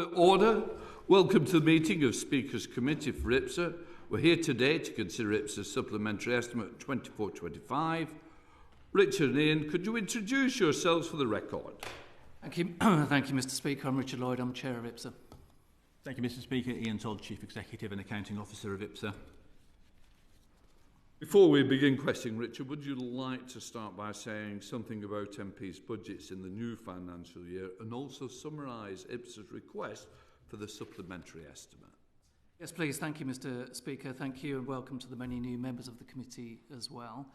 Order. Welcome to the meeting of Speakers Committee for IPSA. We're here today to consider IPSA's Supplementary Estimate 24-25. Richard and Ian, could you introduce yourselves for the record? Thank you. Thank you, Mr. Speaker. I'm Richard Lloyd. I'm Chair of IPSA. Thank you, Mr. Speaker. Ian Todd, Chief Executive and Accounting Officer of IPSA. Before we begin questioning, Richard, would you like to start by saying something about MP's budgets in the new financial year and also summarise IPSA's request for the supplementary estimate? Yes, please. Thank you, Mr. Speaker. Thank you and welcome to the many new members of the committee as well.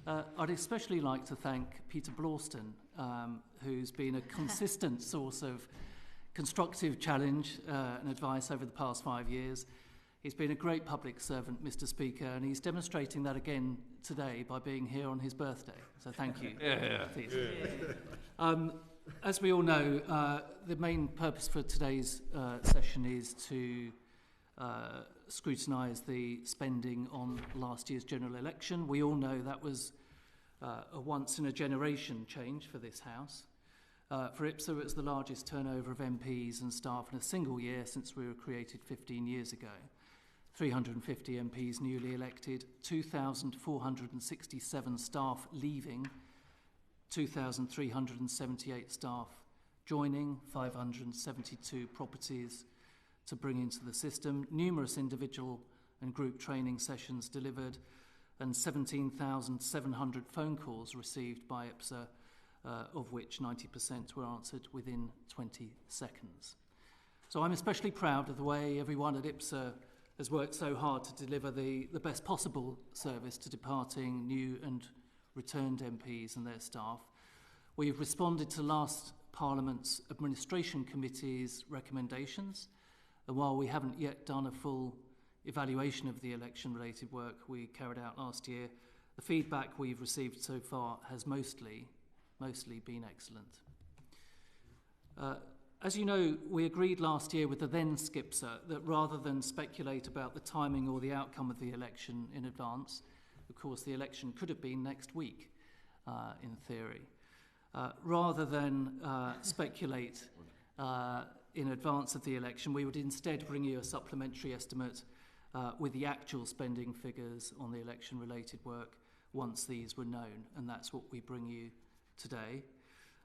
I'd especially like to thank Peter Blawston, who's been a consistent source of constructive challenge and advice over the past 5 years. He's been a great public servant, Mr. Speaker, and he's demonstrating that again today by being here on his birthday. So thank you. As we all know, the main purpose for today's session is to scrutinise the spending on last year's general election. We all know that was a once-in-a-generation change for this House. For IPSA, it was the largest turnover of MPs and staff in a single year since we were created 15 years ago. 350 MPs newly elected, 2,467 staff leaving, 2,378 staff joining, 572 properties to bring into the system, numerous individual and group training sessions delivered, and 17,700 phone calls received by IPSA, of which 90% were answered within 20 seconds. So I'm especially proud of the way everyone at IPSA has worked so hard to deliver the best possible service to departing new and returned MPs and their staff. We've responded to last Parliament's Administration Committee's recommendations, and while we haven't yet done a full evaluation of the election-related work we carried out last year, the feedback we've received so far has mostly been excellent. As you know, we agreed last year with the then SCIPSA that rather than speculate about the timing or the outcome of the election in advance, of course the election could have been next week, in theory, rather than speculate in advance of the election, we would instead bring you a supplementary estimate with the actual spending figures on the election-related work once these were known, and that's what we bring you today.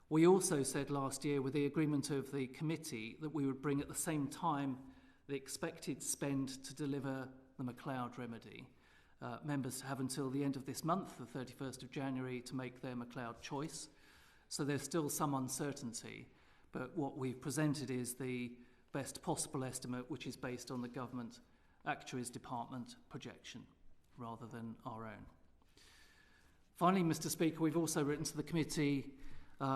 We also said last year, with the agreement of the committee, that we would bring at the same time the expected spend to deliver the McLeod remedy. Members have until the end of this month, the 31st of January, to make their McLeod choice. So there's still some uncertainty, but what we've presented is the best possible estimate, which is based on the Government Actuaries Department projection, rather than our own. Finally, Mr. Speaker, we've also written to the committee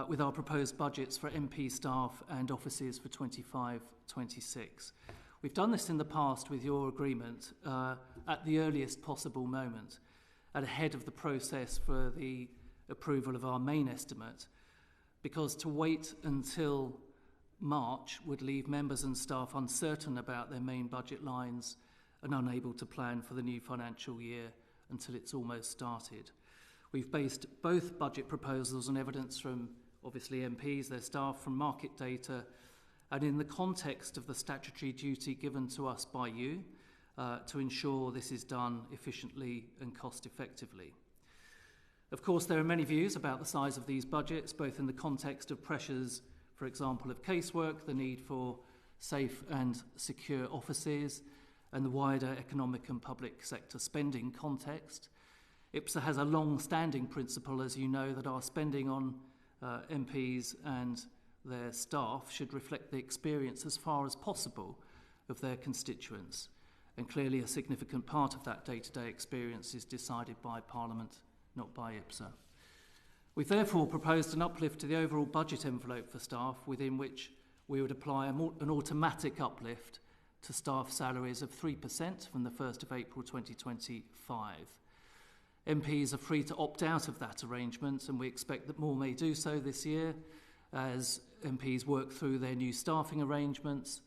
with our proposed budgets for MP staff and offices for 25-26. We've done this in the past with your agreement at the earliest possible moment, and ahead of the process for the approval of our main estimate, because to wait until March would leave members and staff uncertain about their main budget lines and unable to plan for the new financial year until it's almost started. We've based both budget proposals on evidence from, obviously, MPs, their staff, from market data, and in the context of the statutory duty given to us by you to ensure this is done efficiently and cost-effectively. Of course, there are many views about the size of these budgets, both in the context of pressures, for example, of casework, the need for safe and secure offices, and the wider economic and public sector spending context. IPSA has a long-standing principle, as you know, that our spending on MPs and their staff should reflect the experience as far as possible of their constituents. And clearly a significant part of that day-to-day experience is decided by Parliament, not by IPSA. We've therefore proposed an uplift to the overall budget envelope for staff, within which we would apply an automatic uplift to staff salaries of 3% from the 1st of April 2025. MPs are free to opt out of that arrangement, and we expect that more may do so this year as MPs work through their new staffing arrangements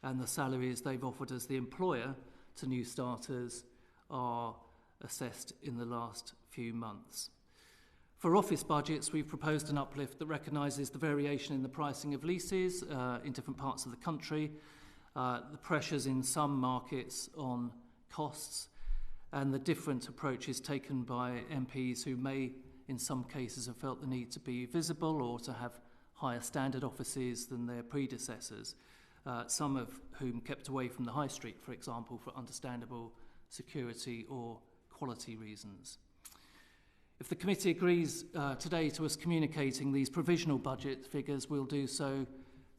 and the salaries they've offered as the employer to new starters are assessed in the last few months. For office budgets, we've proposed an uplift that recognises the variation in the pricing of leases in different parts of the country, the pressures in some markets on costs, and the different approaches taken by MPs who may, in some cases, have felt the need to be visible or to have higher standard offices than their predecessors, some of whom kept away from the high street, for example, for understandable security or quality reasons. If the committee agrees today to us communicating these provisional budget figures, we'll do so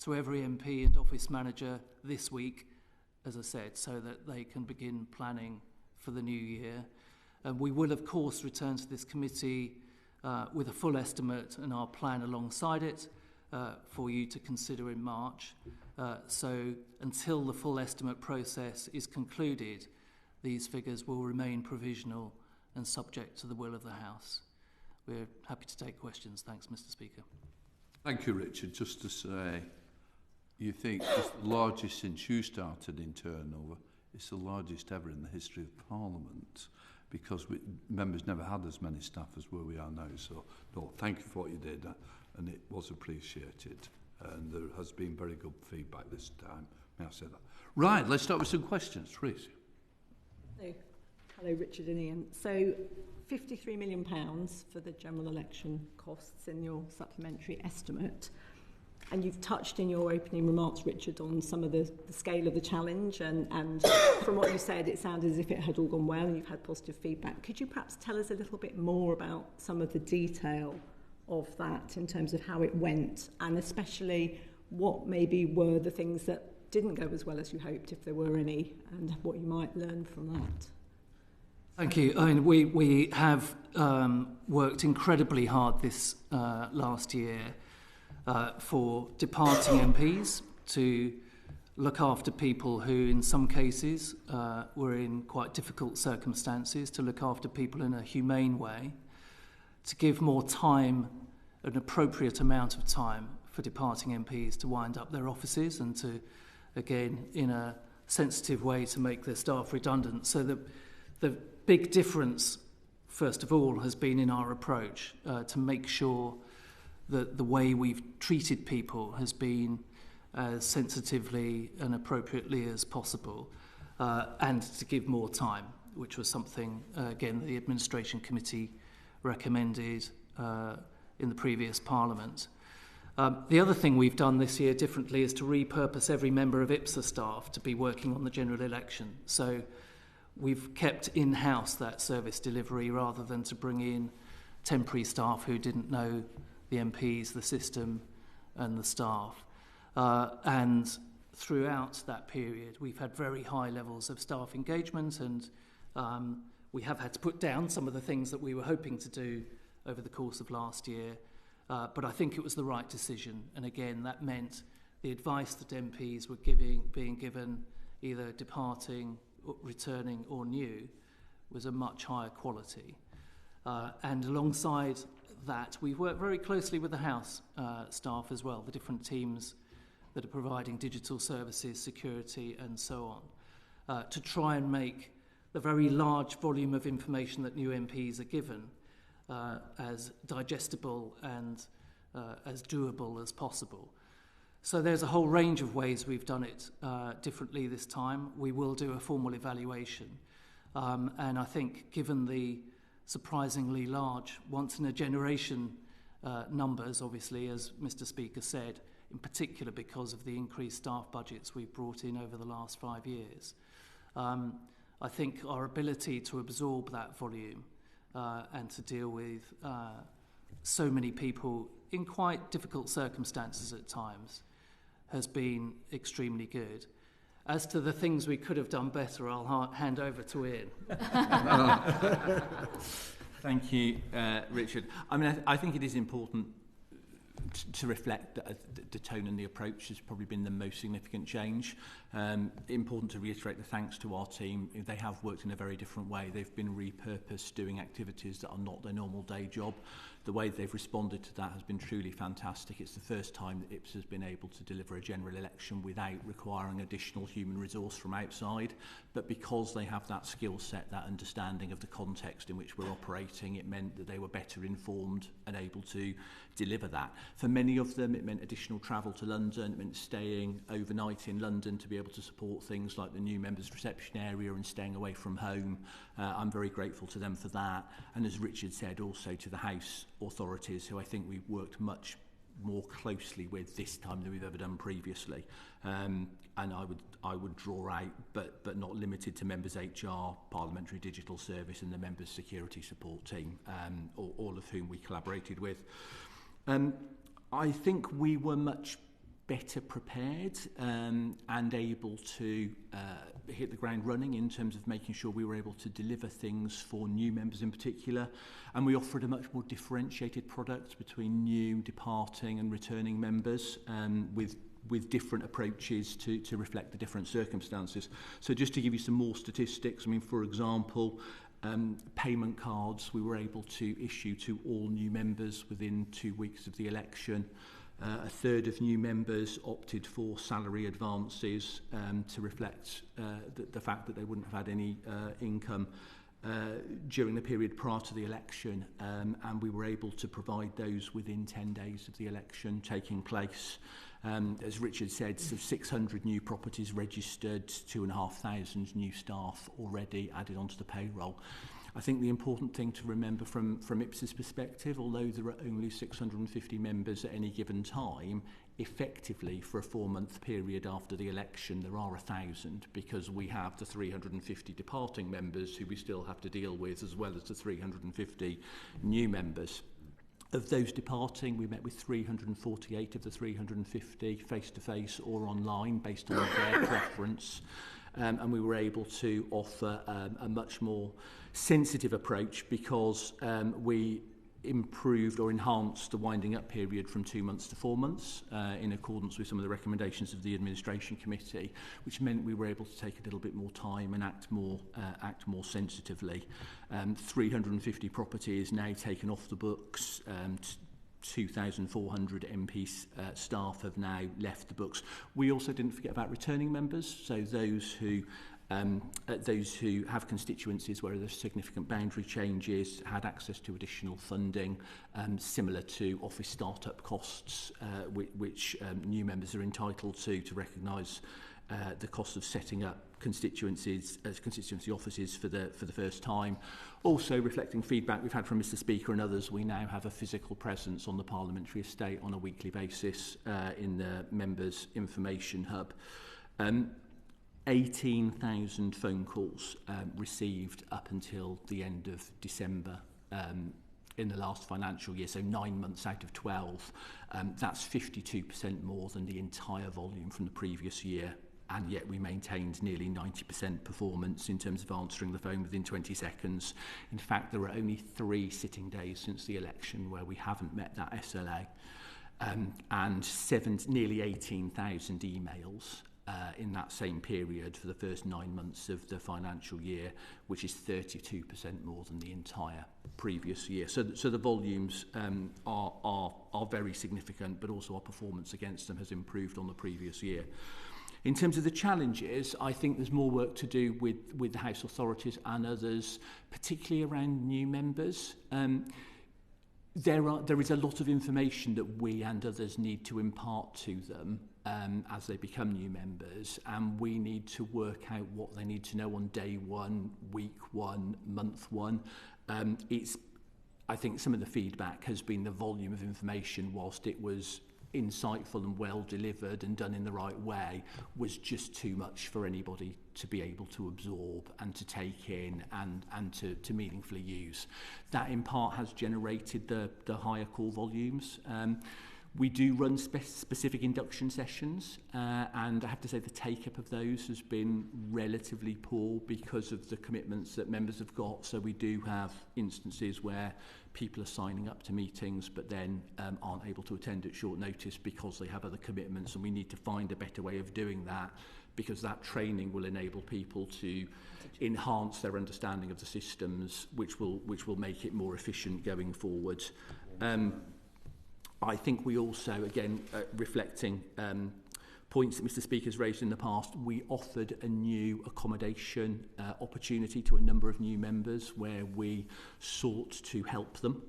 to every MP and office manager this week, as I said, so that they can begin planning for the new year. And we will, of course, return to this committee with a full estimate and our plan alongside it for you to consider in March. So until the full estimate process is concluded, these figures will remain provisional and subject to the will of the House. We're happy to take questions. Thanks, Mr. Speaker. Thank you, Richard. Just to say, you think it's the largest since you started in turnover. It's the largest ever in the history of Parliament, because members never had as many staff as where we are now. So, no, thank you for what you did, and it was appreciated. And there has been very good feedback this time. May I say that? Right, let's start with some questions. Reece. Hello, Richard and Ian. So, £53 million for the general election costs in your supplementary estimate. And you've touched in your opening remarks, Richard, on some of the scale of the challenge. And from what you said, it sounded as if it had all gone well and you've had positive feedback. Could you perhaps tell us a little bit more about some of the detail of that in terms of how it went, and especially what maybe were the things that didn't go as well as you hoped, if there were any, and what you might learn from that? Thank you. I mean, we have worked incredibly hard this last year for departing MPs to look after people who, in some cases, were in quite difficult circumstances, to look after people in a humane way, to give more time, an appropriate amount of time for departing MPs to wind up their offices, and to, again, in a sensitive way, to make their staff redundant. So the big difference, first of all, has been in our approach to make sure that the way we've treated people has been as sensitively and appropriately as possible, and to give more time, which was something, again, the Administration Committee recommended in the previous Parliament. The other thing we've done this year differently is to repurpose every member of IPSA staff to be working on the general election. So we've kept in-house that service delivery rather than to bring in temporary staff who didn't know the MPs, the system and the staff. And throughout that period, we've had very high levels of staff engagement, and we have had to put down some of the things that we were hoping to do over the course of last year. But I think it was the right decision. And again, that meant the advice that MPs were being given, either departing, returning or new, was a much higher quality. And alongside that, we've worked very closely with the House staff as well, the different teams that are providing digital services, security and so on, to try and make the very large volume of information that new MPs are given as digestible and as doable as possible. So there's a whole range of ways we've done it differently this time. We will do a formal evaluation. And I think, given the surprisingly large, once-in-a-generation numbers, obviously, as Mr. Speaker said, in particular because of the increased staff budgets we've brought in over the last 5 years, I think our ability to absorb that volume and to deal with so many people in quite difficult circumstances at times has been extremely good. As to the things we could have done better, I'll hand over to Ian. Thank you, Richard. I mean, I think it is important to reflect that the tone and the approach has probably been the most significant change. Important to reiterate the thanks to our team. They have worked in a very different way. They've been repurposed, doing activities that are not their normal day job. the way they've responded to that has been truly fantastic. It's the first time that IPSA has been able to deliver a general election without requiring additional human resource from outside, but because they have that skill set, that understanding of the context in which we're operating, it meant that they were better informed and able to deliver that. For many of them, it meant additional travel to London, it meant staying overnight in London to be able to support things like the new members' reception area and staying away from home. I'm very grateful to them for that. And as Richard said, also to the House authorities, who I think we've worked much more closely with this time than we've ever done previously. And I would draw out, but not limited to Members HR, Parliamentary Digital Service and the Members Security Support Team, all of whom we collaborated with. I think we were much better prepared and able to hit the ground running in terms of making sure we were able to deliver things for new members in particular, and we offered a much more differentiated product between new, departing and returning members with different approaches to reflect the different circumstances. So just to give you some more statistics, I mean, for example, payment cards we were able to issue to all new members within 2 weeks of the election. A third of new members opted for salary advances to reflect the fact that they wouldn't have had any income during the period prior to the election, and we were able to provide those within 10 days of the election taking place. As Richard said, so 600 new properties registered, 2,500 new staff already added onto the payroll. I think the important thing to remember from IPSA's perspective, although there are only 650 members at any given time, effectively for a 4-month period after the election there are 1,000, because we have the 350 departing members who we still have to deal with, as well as the 350 new members. Of those departing, we met with 348 of the 350 face-to-face or online based on their preference. And we were able to offer a much more sensitive approach because we improved or enhanced the winding up period from 2 months to 4 months in accordance with some of the recommendations of the Administration Committee, which meant we were able to take a little bit more time and act more sensitively. 350 properties now taken off the books. 2,400 MP staff have now left the books. We also didn't forget about returning members, so those who have constituencies where there's significant boundary changes had access to additional funding, similar to office start-up costs, which new members are entitled to recognise the cost of setting up constituency offices for the first time. Also reflecting feedback we've had from Mr Speaker and others, we now have a physical presence on the Parliamentary estate on a weekly basis in the Members' Information Hub. 18,000 phone calls received up until the end of December in the last financial year, so 9 months out of 12. That's 52% more than the entire volume from the previous year, and yet we maintained nearly 90% performance in terms of answering the phone within 20 seconds. In fact, there are only 3 sitting days since the election where we haven't met that SLA, and nearly 18,000 emails in that same period for the first 9 months of the financial year, which is 32% more than the entire previous year. So the volumes are very significant, but also our performance against them has improved on the previous year. In terms of the challenges, I think there's more work to do with the House authorities and others, particularly around new members. There is a lot of information that we and others need to impart to them as they become new members, and we need to work out what they need to know on day 1, week 1, month 1. I think some of the feedback has been the volume of information, whilst it was insightful and well delivered and done in the right way, was just too much for anybody to be able to absorb and to take in and to meaningfully use. That in part has generated the higher call volumes. We do run specific induction sessions, and I have to say the take-up of those has been relatively poor because of the commitments that members have got. So we do have instances where people are signing up to meetings but then aren't able to attend at short notice because they have other commitments, and we need to find a better way of doing that, because that training will enable people to enhance their understanding of the systems, which will make it more efficient going forward. I think we also, again, reflecting points that Mr Speaker's raised in the past, we offered a new accommodation opportunity to a number of new members where we sought to help them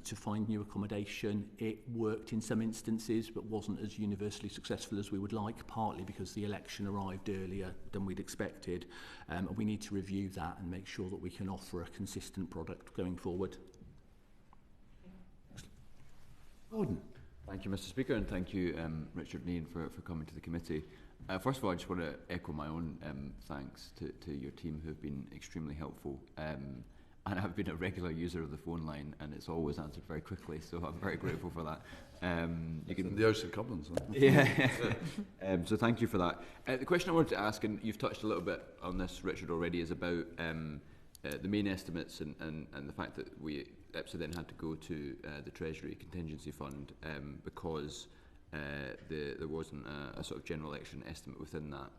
to find new accommodation. It worked in some instances but wasn't as universally successful as we would like, partly because the election arrived earlier than we'd expected. And we need to review that and make sure that we can offer a consistent product going forward. Gordon. Thank you, Mr Speaker, and thank you, Richard and Ian, for coming to the committee. First of all, I just want to echo my own thanks to your team, who have been extremely helpful. And I've been a regular user of the phone line, and it's always answered very quickly, so I'm very grateful for that. You can the House of Commons. Huh? Yeah. So thank you for that. The question I wanted to ask, and you've touched a little bit on this, Richard, already, is about the main estimates and the fact that IPSA then had to go to the Treasury Contingency Fund because there wasn't a sort of general election estimate within that.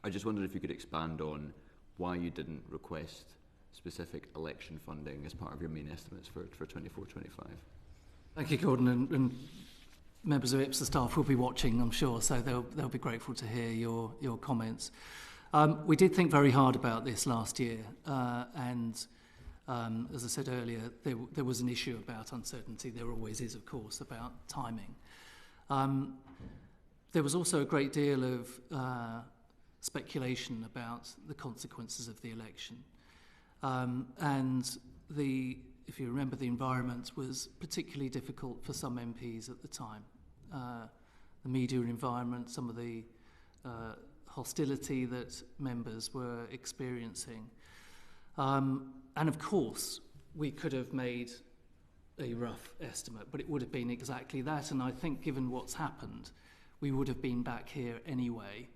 I just wondered if you could expand on why you didn't request specific election funding as part of your main estimates for 24-25. Thank you, Gordon, and members of IPSA staff will be watching, I'm sure, so they'll be grateful to hear your comments. We did think very hard about this last year, and as I said earlier, there was an issue about uncertainty. There always is, of course, about timing. There was also a great deal of speculation about the consequences of the election. And if you remember, the environment was particularly difficult for some MPs at the time. The media environment, some of the hostility that members were experiencing. And of course, we could have made a rough estimate, but it would have been exactly that. And I think given what's happened, we would have been back here anyway,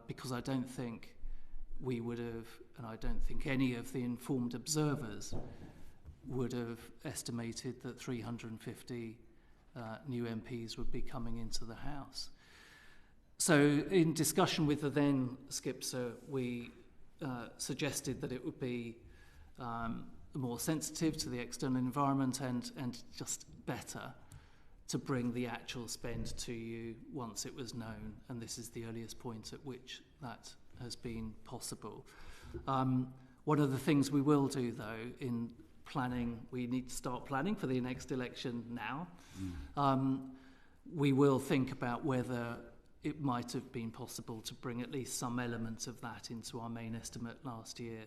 because I don't think we would have, and I don't think any of the informed observers would have estimated that 350 new MPs would be coming into the House. So in discussion with the then SCIPSA, we suggested that it would be more sensitive to the external environment and just better to bring the actual spend to you once it was known, and this is the earliest point at which that has been possible. One of the things we will do, though, in planning, we need to start planning for the next election now. We will think about whether it might have been possible to bring at least some element of that into our main estimate last year.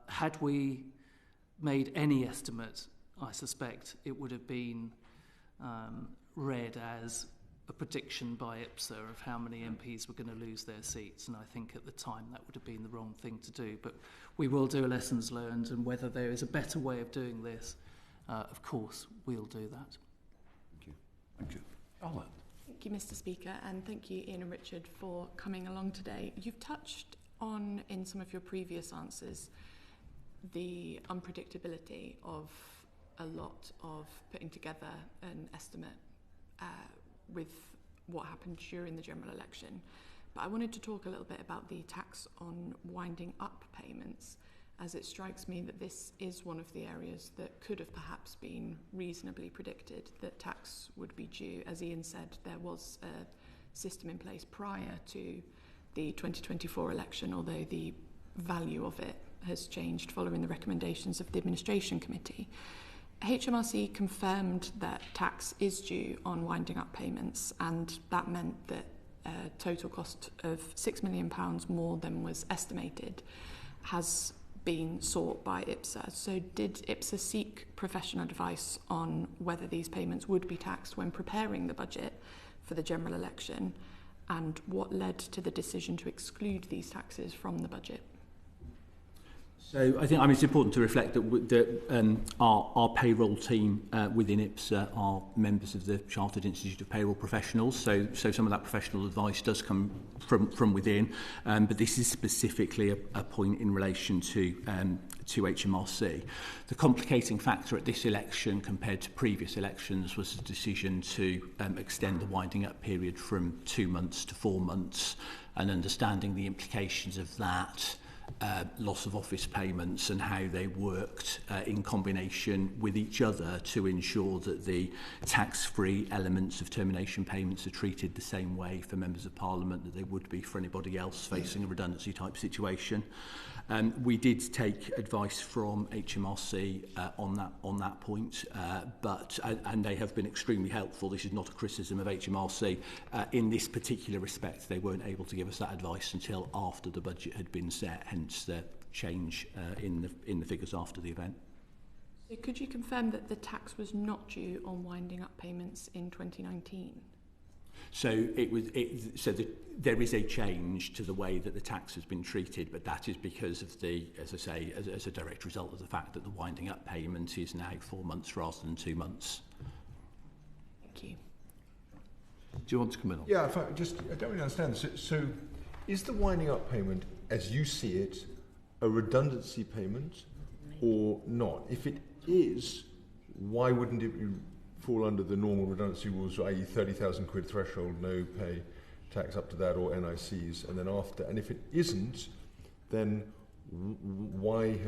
Had we made any estimate, I suspect it would have been read as a prediction by IPSA of how many MPs were going to lose their seats, and I think at the time that would have been the wrong thing to do. But we will do lessons learned, and whether there is a better way of doing this, of course, we'll do that. Thank you. Thank you. Alan. Thank you, Mr. Speaker, and thank you, Ian and Richard, for coming along today. You've touched on, in some of your previous answers, the unpredictability of a lot of putting together an estimate with what happened during the general election. But I wanted to talk a little bit about the tax on winding up payments, as it strikes me that this is one of the areas that could have perhaps been reasonably predicted that tax would be due. As Ian said, there was a system in place prior to the 2024 election, although the value of it has changed following the recommendations of the Administration Committee. HMRC confirmed that tax is due on winding up payments, and that meant that a total cost of £6 million more than was estimated has been sought by IPSA. So did IPSA seek professional advice on whether these payments would be taxed when preparing the budget for the general election, and what led to the decision to exclude these taxes from the budget? So I think it's important to reflect that our payroll team within IPSA are members of the Chartered Institute of Payroll Professionals. So some of that professional advice does come from within, but this is specifically a point in relation to HMRC. The complicating factor at this election compared to previous elections was the decision to extend the winding up period from 2 months to 4 months, and understanding the implications of that loss of office payments and how they worked in combination with each other to ensure that the tax-free elements of termination payments are treated the same way for members of Parliament that they would be for anybody else facing a redundancy type situation. We did take advice from HMRC on that point, and they have been extremely helpful. This is not a criticism of HMRC. In this particular respect, they weren't able to give us that advice until after the budget had been set, hence the change in the figures after the event. So could you confirm that the tax was not due on winding up payments in 2019? So there is a change to the way that the tax has been treated, but that is because of as I say, as a direct result of the fact that the winding up payment is now 4 months rather than 2 months. Thank you. Do you want to come in on? Yeah, I don't really understand. So is the winding up payment, as you see it, a redundancy payment or not? If it is, why wouldn't it fall under the normal redundancy rules, i.e. 30,000 quid threshold, no pay tax up to that, or NICs, and then after? And if it isn't, then why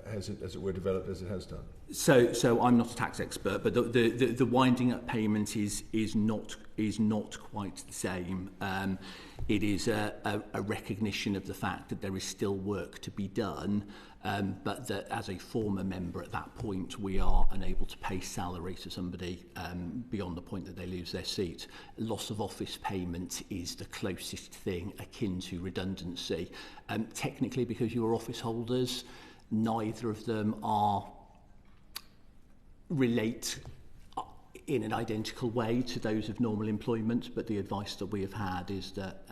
has it, as it were, developed as it has done? So I'm not a tax expert, but the winding up payment is not quite the same. It is a recognition of the fact that there is still work to be done, but that as a former member at that point, we are unable to pay salary to somebody beyond the point that they lose their seat. Loss of office payment is the closest thing akin to redundancy. Technically, because you're office holders, neither of them relate in an identical way to those of normal employment, but the advice that we have had is that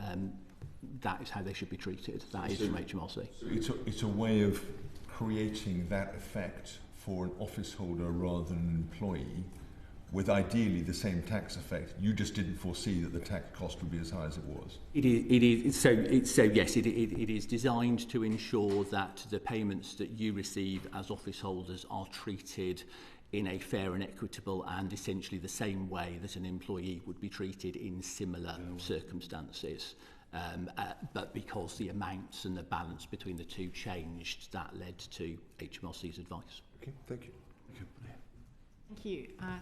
that is how they should be treated. That is from HMRC. So it's a way of creating that effect for an office holder rather than an employee, with ideally the same tax effect. You just didn't foresee that the tax cost would be as high as it was. It is designed to ensure that the payments that you receive as office holders are treated in a fair and equitable and essentially the same way that an employee would be treated in similar circumstances. But because the amounts and the balance between the two changed, that led to HMRC's advice. Okay, thank you.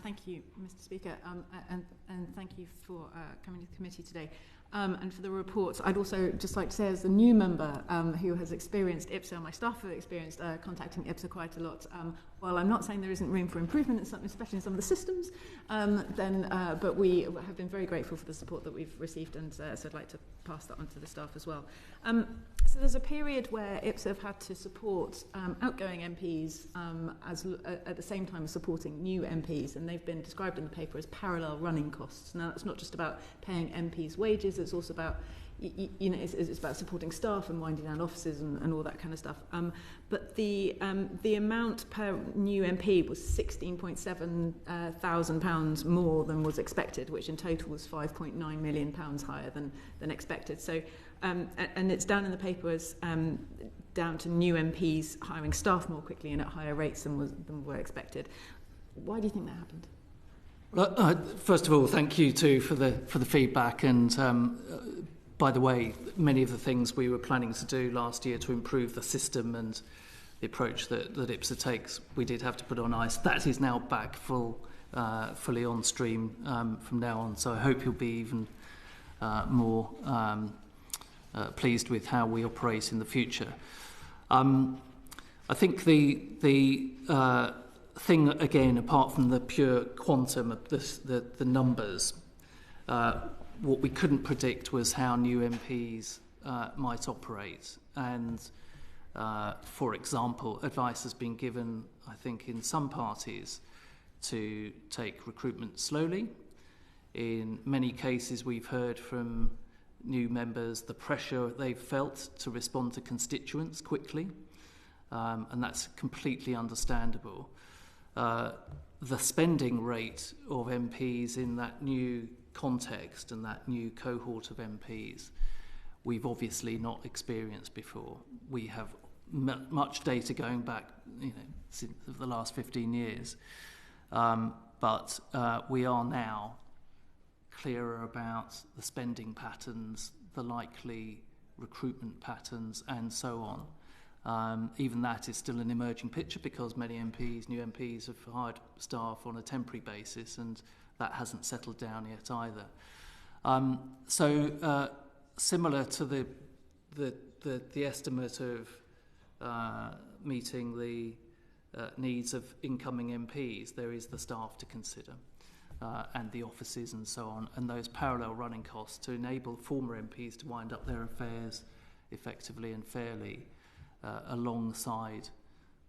Thank you, Mr. Speaker, and thank you for coming to the committee today. And for the reports, I'd also just like to say, as a new member who has experienced IPSA, my staff have experienced contacting IPSA quite a lot. While I'm not saying there isn't room for improvement, especially in some of the systems, but we have been very grateful for the support that we've received, and so I'd like to pass that on to the staff as well. So there's a period where IPSA have had to support outgoing MPs at the same time as supporting new MPs, and they've been described in the paper as parallel running costs. Now, it's not just about paying MPs' wages, it's also about, it's about supporting staff and winding down offices and all that kind of stuff. But the amount per new MP was £16.7 thousand more than was expected, which in total was £5.9 million higher than expected. So, and it's down in the paper as down to new MPs hiring staff more quickly and at higher rates than were expected. Why do you think that happened? First of all, thank you too for the feedback, and by the way, many of the things we were planning to do last year to improve the system and the approach that IPSA takes, we did have to put on ice. That is now back fully on stream from now on, so I hope you'll be even more pleased with how we operate in the future. I think the thing, again, apart from the pure quantum of the numbers, what we couldn't predict was how new MPs might operate. And, for example, advice has been given, I think, in some parties to take recruitment slowly. In many cases, we've heard from new members the pressure they've felt to respond to constituents quickly, and that's completely understandable. The spending rate of MPs in that new context and that new cohort of MPs, we've obviously not experienced before. We have much data going back, since the last 15 years, but we are now clearer about the spending patterns, the likely recruitment patterns, and so on. Even that is still an emerging picture because many MPs, new MPs, have hired staff on a temporary basis, and that hasn't settled down yet either. Similar to the estimate of meeting the needs of incoming MPs, there is the staff to consider, and the offices and so on, and those parallel running costs to enable former MPs to wind up their affairs effectively and fairly alongside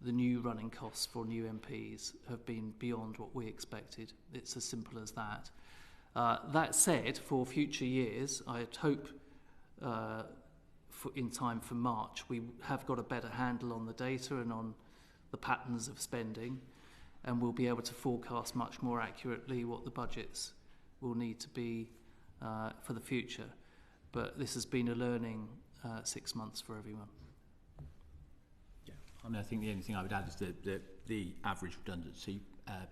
the new running costs for new MPs have been beyond what we expected. It's as simple as that. That said, for future years, I hope in time for March, we have got a better handle on the data and on the patterns of spending, and we'll be able to forecast much more accurately what the budgets will need to be for the future. But this has been a learning 6 months for everyone. Yeah, I mean, I think the only thing I would add is that the average redundancy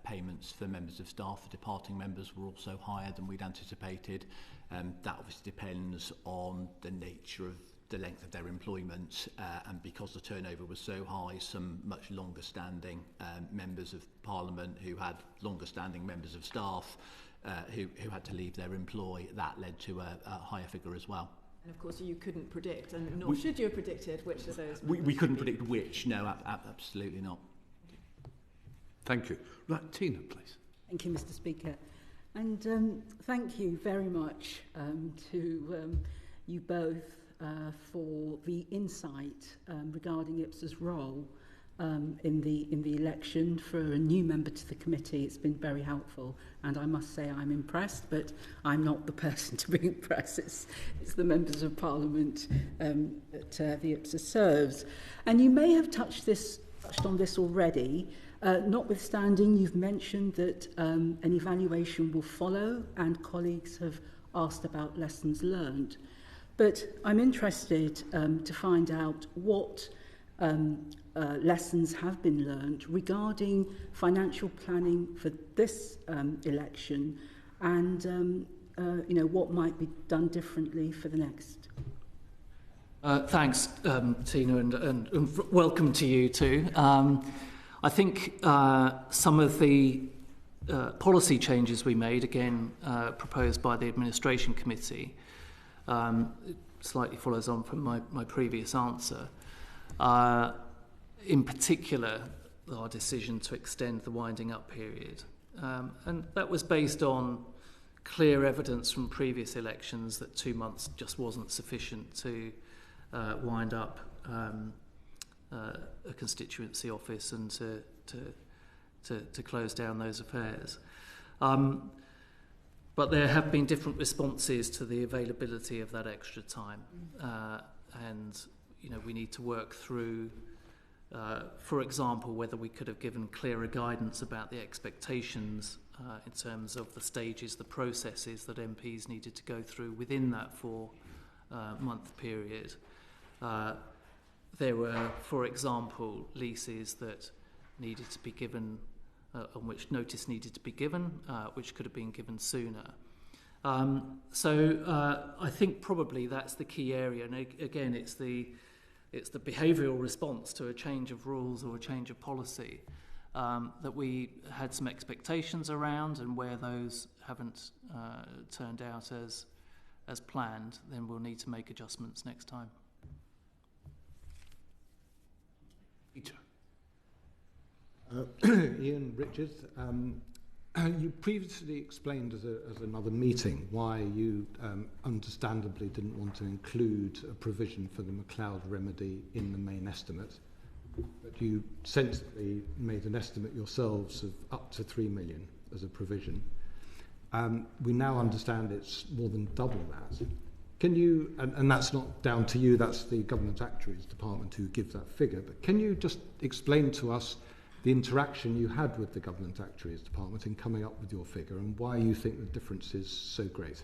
payments for members of staff, for departing members, were also higher than we'd anticipated. That obviously depends on the nature of the length of their employment, and because the turnover was so high, some much longer standing members of Parliament who had longer standing members of staff who had to leave their employ, that led to a higher figure as well. And of course you couldn't predict, and nor should you have predicted which of those. We couldn't predict which, no, absolutely not. Thank you. Right, Tina, please. Thank you, Mr. Speaker. And thank you very much to you both for the insight regarding IPSA's role in the election. For a new member to the committee, it's been very helpful, and I must say I'm impressed, but I'm not the person to be impressed. It's the members of Parliament that the IPSA serves. And you may have touched on this already, notwithstanding you've mentioned that an evaluation will follow, and colleagues have asked about lessons learned. But I'm interested to find out what lessons have been learned regarding financial planning for this election, and what might be done differently for the next. Thanks, Tina, and welcome to you too. I think some of the policy changes we made, again proposed by the Administration Committee, it slightly follows on from my previous answer. In particular, our decision to extend the winding up period. And that was based on clear evidence from previous elections that 2 months just wasn't sufficient to wind up a constituency office and to close down those affairs. But there have been different responses to the availability of that extra time, and we need to work through, for example, whether we could have given clearer guidance about the expectations in terms of the stages, the processes that MPs needed to go through within that 4-month period. There were, for example, leases that needed to be given, on which notice needed to be given, which could have been given sooner. So I think probably that's the key area. And again, it's the behavioural response to a change of rules or a change of policy that we had some expectations around, and where those haven't turned out as planned, then we'll need to make adjustments next time. Peter. Ian Richards, you previously explained as another meeting why you understandably didn't want to include a provision for the McLeod remedy in the main estimate, but you sensibly made an estimate yourselves of up to 3 million as a provision. We now understand it's more than double that. Can you, and that's not down to you, that's the Government Actuaries Department who give that figure, but can you just explain to us the interaction you had with the Government Actuaries Department in coming up with your figure, and why you think the difference is so great?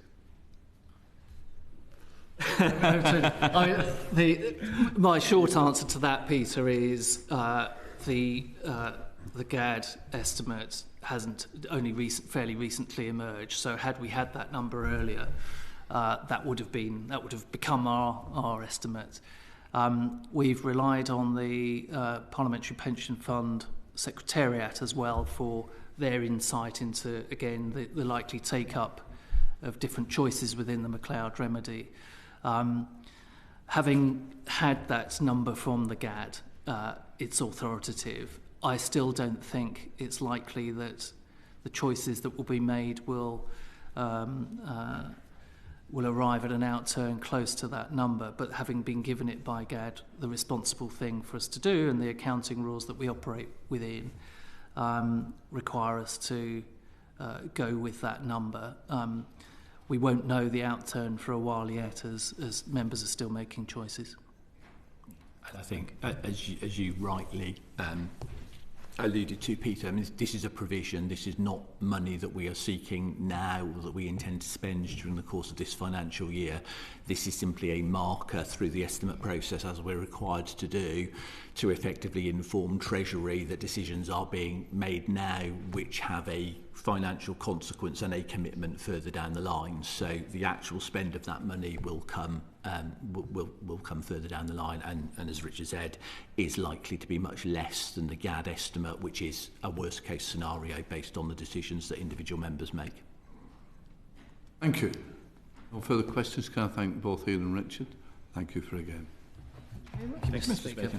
My short answer to that, Peter, is the GAD estimate hasn't only fairly recently emerged. So had we had that number earlier, that would have become our estimate. We've relied on the Parliamentary Pension Fund Secretariat as well for their insight into, again, the likely take-up of different choices within the McLeod remedy. Having had that number from the GAD, it's authoritative. I still don't think it's likely that the choices that will be made will arrive at an outturn close to that number, but having been given it by GAD, the responsible thing for us to do and the accounting rules that we operate within require us to go with that number. We won't know the outturn for a while yet as members are still making choices. And I think, as you rightly alluded to, Peter, I mean, this is a provision. This is not money that we are seeking now or that we intend to spend during the course of this financial year. This is simply a marker through the estimate process, as we're required to do, to effectively inform Treasury that decisions are being made now which have a financial consequence and a commitment further down the line. So the actual spend of that money will come further down the line, and as Richard said, is likely to be much less than the GAD estimate, which is a worst case scenario based on the decisions that individual members make. Thank you. No further questions. Can I thank both Ian and Richard? Thank you for again. Thanks, Mr. Speaker.